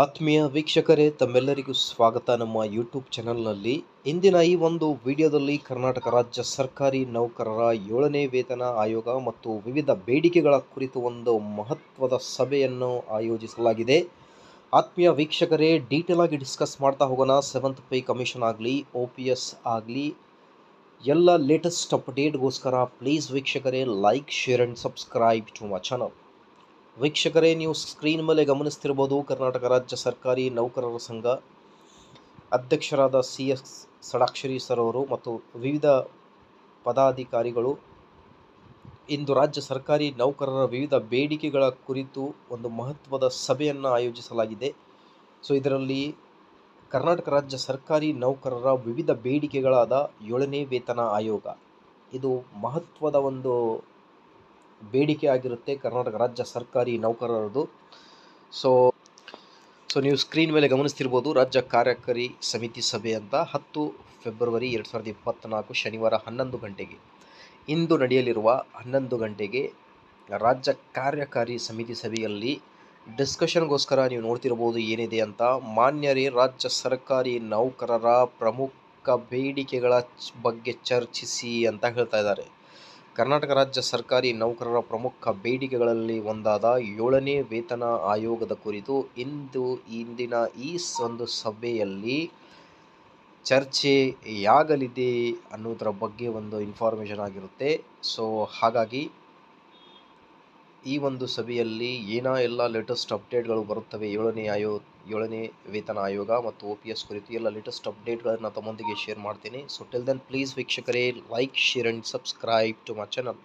ಆತ್ಮೀಯ ವೀಕ್ಷಕರೇ, ತಮ್ಮೆಲ್ಲರಿಗೂ ಸ್ವಾಗತ ನಮ್ಮ ಯೂಟ್ಯೂಬ್ ಚಾನಲ್ನಲ್ಲಿ. ಇಂದಿನ ಈ ಒಂದು ವಿಡಿಯೋದಲ್ಲಿ ಕರ್ನಾಟಕ ರಾಜ್ಯ ಸರ್ಕಾರಿ ನೌಕರರ 7ನೇ ವೇತನ ಆಯೋಗ ಮತ್ತು ವಿವಿಧ ಬೇಡಿಕೆಗಳ ಕುರಿತು ಒಂದು ಮಹತ್ವದ ಸಭೆಯನ್ನು ಆಯೋಜಿಸಲಾಗಿದೆ. ಆತ್ಮೀಯ ವೀಕ್ಷಕರೇ, ಡೀಟೇಲ್ ಆಗಿ ಡಿಸ್ಕಸ್ ಮಾಡ್ತಾ ಹೋಗೋಣ. 7th ಪೇ ಕಮಿಷನ್ ಆಗಲಿ, OPS ಆಗಲಿ, ಎಲ್ಲ ಲೇಟೆಸ್ಟ್ ಅಪ್ಡೇಟ್ಗೋಸ್ಕರ ಪ್ಲೀಸ್ ವೀಕ್ಷಕರೇ like, share and subscribe to my channel. ವೀಕ್ಷಕರೇ, ನೀವು ಸ್ಕ್ರೀನ್ ಮೇಲೆ ಗಮನಿಸ್ತಿರ್ಬೋದು, ಕರ್ನಾಟಕ ರಾಜ್ಯ ಸರ್ಕಾರಿ ನೌಕರರ ಸಂಘ ಅಧ್ಯಕ್ಷರಾದ CS ಷಡಾಕ್ಷರಿ ಸರ್ ಅವರು ಮತ್ತು ವಿವಿಧ ಪದಾಧಿಕಾರಿಗಳು ಇಂದು ರಾಜ್ಯ ಸರ್ಕಾರಿ ನೌಕರರ ವಿವಿಧ ಬೇಡಿಕೆಗಳ ಕುರಿತು ಒಂದು ಮಹತ್ವದ ಸಭೆಯನ್ನು ಆಯೋಜಿಸಲಾಗಿದೆ. ಸೊ ಇದರಲ್ಲಿ ಕರ್ನಾಟಕ ರಾಜ್ಯ ಸರ್ಕಾರಿ ನೌಕರರ ವಿವಿಧ ಬೇಡಿಕೆಗಳಾದ 7ನೇ ವೇತನ ಆಯೋಗ, ಇದು ಮಹತ್ವದ ಒಂದು ಬೇಡಿಕೆ ಆಗಿರುತ್ತೆ ಕರ್ನಾಟಕ ರಾಜ್ಯ ಸರ್ಕಾರಿ ನೌಕರರದು. ಸೊ ನೀವು ಸ್ಕ್ರೀನ್ ಮೇಲೆ ಗಮನಿಸ್ತಿರ್ಬೋದು, ರಾಜ್ಯ ಕಾರ್ಯಕಾರಿ ಸಮಿತಿ ಸಭೆ ಅಂತ 10 ಫೆಬ್ರವರಿ 2024 ಶನಿವಾರ 11 ಗಂಟೆಗೆ, ಇಂದು ನಡೆಯಲಿರುವ 11 ಗಂಟೆಗೆ ರಾಜ್ಯ ಕಾರ್ಯಕಾರಿ ಸಮಿತಿ ಸಭೆಯಲ್ಲಿ ಡಿಸ್ಕಷನ್ಗೋಸ್ಕರ ನೀವು ನೋಡ್ತಿರ್ಬೋದು ಏನಿದೆ ಅಂತ. ಮಾನ್ಯರೇ, ರಾಜ್ಯ ಸರ್ಕಾರಿ ನೌಕರರ ಪ್ರಮುಖ ಬೇಡಿಕೆಗಳ ಬಗ್ಗೆ ಚರ್ಚಿಸಿ ಅಂತ ಹೇಳ್ತಾ ಇದ್ದಾರೆ. ಕರ್ನಾಟಕ ರಾಜ್ಯ ಸರ್ಕಾರಿ ನೌಕರರ ಪ್ರಮುಖ ಬೇಡಿಕೆಗಳಲ್ಲಿ ಒಂದಾದ 7ನೇ ವೇತನ ಆಯೋಗದ ಕುರಿತು ಇಂದಿನ ಈ ಒಂದು ಸಭೆಯಲ್ಲಿ ಚರ್ಚೆಯಾಗಲಿದೆ ಅನ್ನೋದರ ಬಗ್ಗೆ ಒಂದು ಇನ್ಫಾರ್ಮೇಷನ್ ಆಗಿರುತ್ತೆ. ಸೊ ಹಾಗಾಗಿ ಈ ಒಂದು ಸಭೆಯಲ್ಲಿ ಎಲ್ಲ ಲೇಟೆಸ್ಟ್ ಅಪ್ಡೇಟ್ಗಳು ಬರುತ್ತವೆ, 7ನೇ ವೇತನ ಆಯೋಗ ಮತ್ತು OPS ಕುರಿತು ಎಲ್ಲ ಲೇಟೆಸ್ಟ್ ಅಪ್ಡೇಟ್ಗಳನ್ನು ತಮ್ಮೊಂದಿಗೆ ಶೇರ್ ಮಾಡ್ತೀನಿ. ಸೊ ಟಿಲ್ ದೆನ್ ಪ್ಲೀಸ್ ವೀಕ್ಷಕರೇ like, share and subscribe to my channel.